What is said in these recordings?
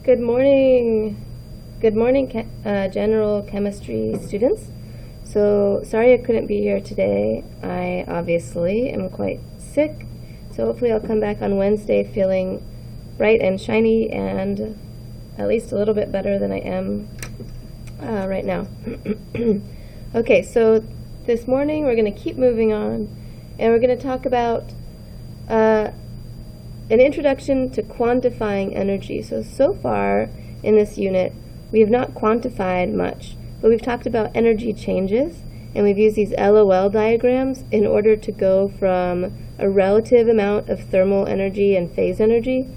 Good morning. Good morning, general chemistry students. So sorry I couldn't be here today. I obviously am quite sick, so hopefully I'll come back on Wednesday feeling bright and shiny and at least a little bit better than I am right now. Okay, so this morning we're going to keep moving on, and we're going to talk about an introduction to quantifying energy. So far in this unit, we have not quantified much, but we've talked about energy changes, and we've used these LOL diagrams in order to go from a relative amount of thermal energy and phase energy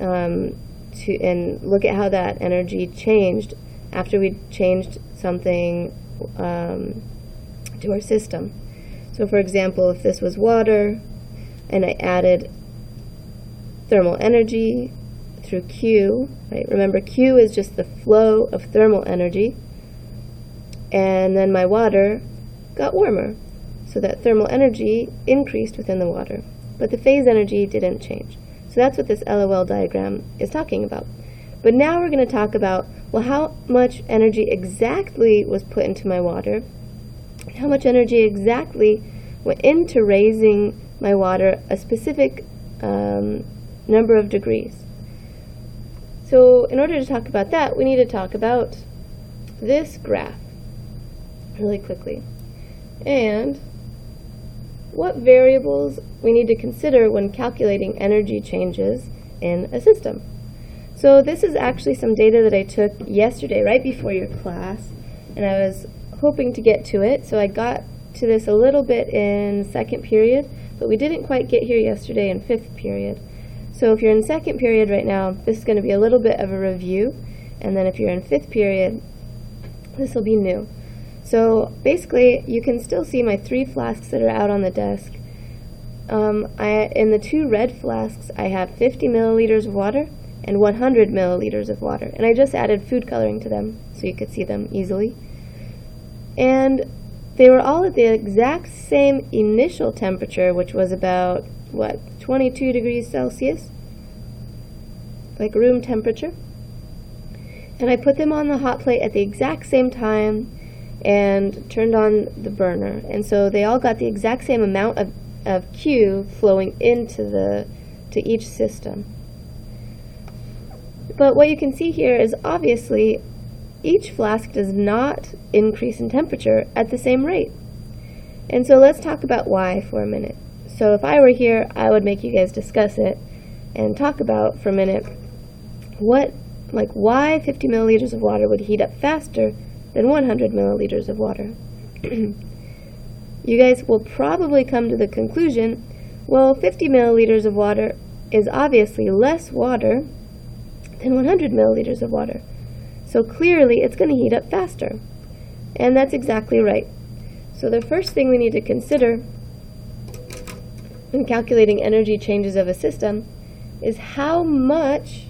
and look at how that energy changed after we changed something to our system. So for example, if this was water and I added thermal energy through Q, right? Remember, Q is just the flow of thermal energy, and then my water got warmer, so that thermal energy increased within the water, but the phase energy didn't change. So that's what this LOL diagram is talking about. But now we're going to talk about, well, how much energy exactly was put into my water, how much energy exactly went into raising my water a specific number of degrees. So in order to talk about that, we need to talk about this graph really quickly, and what variables we need to consider when calculating energy changes in a system. So this is actually some data that I took yesterday right before your class, and I was hoping to get to it, so I got to this a little bit in second period, but we didn't quite get here yesterday in fifth period. So if you're in second period right now, this is going to be a little bit of a review, and then if you're in fifth period, this will be new. So basically, you can still see my 3 flasks that are out on the desk. In the 2 red flasks, I have 50 milliliters of water and 100 milliliters of water, and I just added food coloring to them so you could see them easily. And they were all at the exact same initial temperature, which was about, 22 degrees Celsius, like room temperature. And I put them on the hot plate at the exact same time and turned on the burner. And so they all got the exact same amount of Q flowing into each system. But what you can see here is obviously each flask does not increase in temperature at the same rate. And so let's talk about why for a minute. So if I were here, I would make you guys discuss it and talk about for a minute why 50 milliliters of water would heat up faster than 100 milliliters of water. You guys will probably come to the conclusion, well, 50 milliliters of water is obviously less water than 100 milliliters of water. So clearly it's going to heat up faster. And that's exactly right. So the first thing we need to consider when calculating energy changes of a system is how many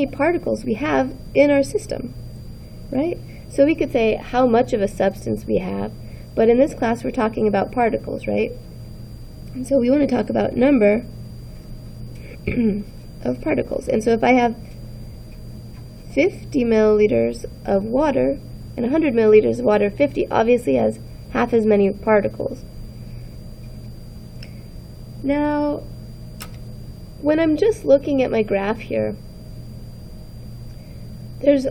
particles we have in our system, right? So we could say how much of a substance we have, but in this class we're talking about particles, right? And so we want to talk about number of particles. And so if I have 50 milliliters of water and 100 milliliters of water, 50 obviously has half as many particles. Now, when I'm just looking at my graph here, there's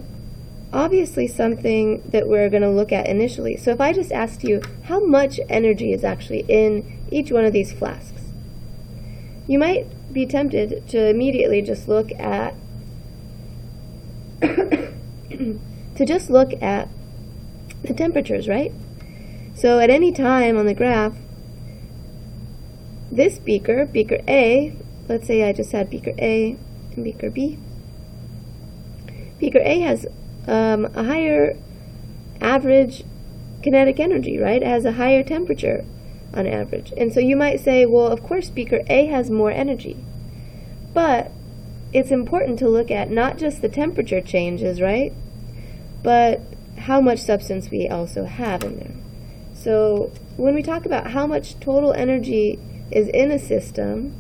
obviously something that we're going to look at initially. So if I just asked you how much energy is actually in each one of these flasks, you might be tempted to immediately just look at the temperatures, right? So at any time on the graph, this beaker A, let's say I just had beaker A and beaker B. Beaker A has a higher average kinetic energy, right? It has a higher temperature on average. And so you might say, well, of course beaker A has more energy. But it's important to look at not just the temperature changes, right? But how much substance we also have in there. So when we talk about how much total energy is in a system,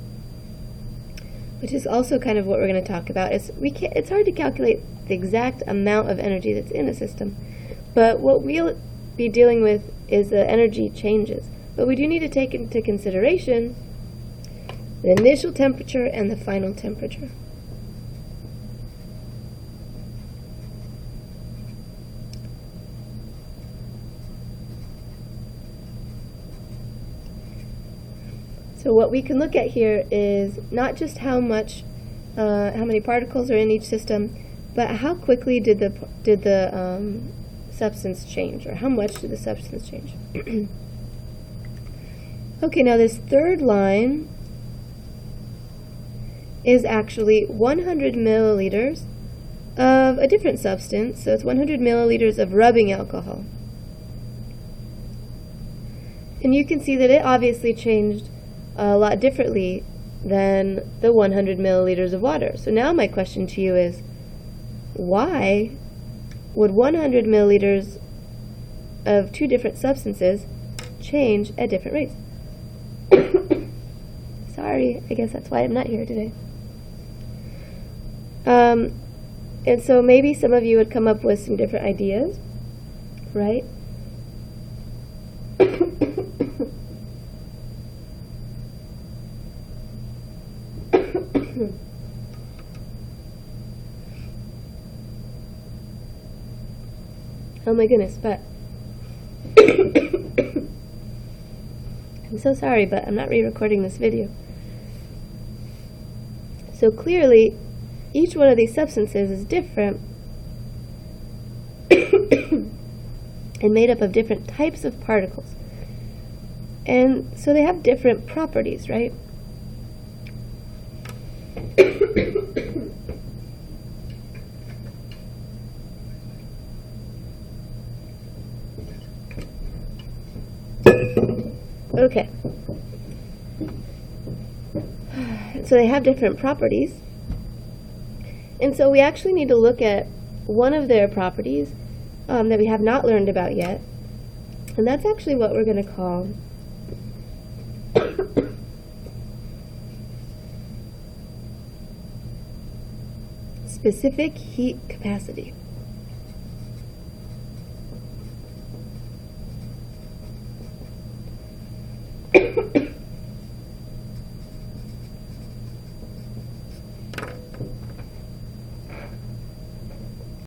which is also kind of what we're going to talk about. It's hard to calculate the exact amount of energy that's in a system, but what we'll be dealing with is the energy changes. But we do need to take into consideration the initial temperature and the final temperature. So what we can look at here is not just how many particles are in each system, but how quickly did the substance change, or how much did the substance change. Okay, now this third line is actually 100 milliliters of a different substance. So it's 100 milliliters of rubbing alcohol. And you can see that it obviously changed a lot differently than the 100 milliliters of water. So now my question to you is, why would 100 milliliters of two different substances change at different rates? Sorry, I guess that's why I'm not here today. And so maybe some of you would come up with some different ideas, right? Oh my goodness, but I'm so sorry, but I'm not re-recording this video. So clearly, each one of these substances is different and made up of different types of particles. And so they have different properties, right? Okay. So they have different properties. And so we actually need to look at one of their properties that we have not learned about yet. And that's actually what we're going to call specific heat capacity.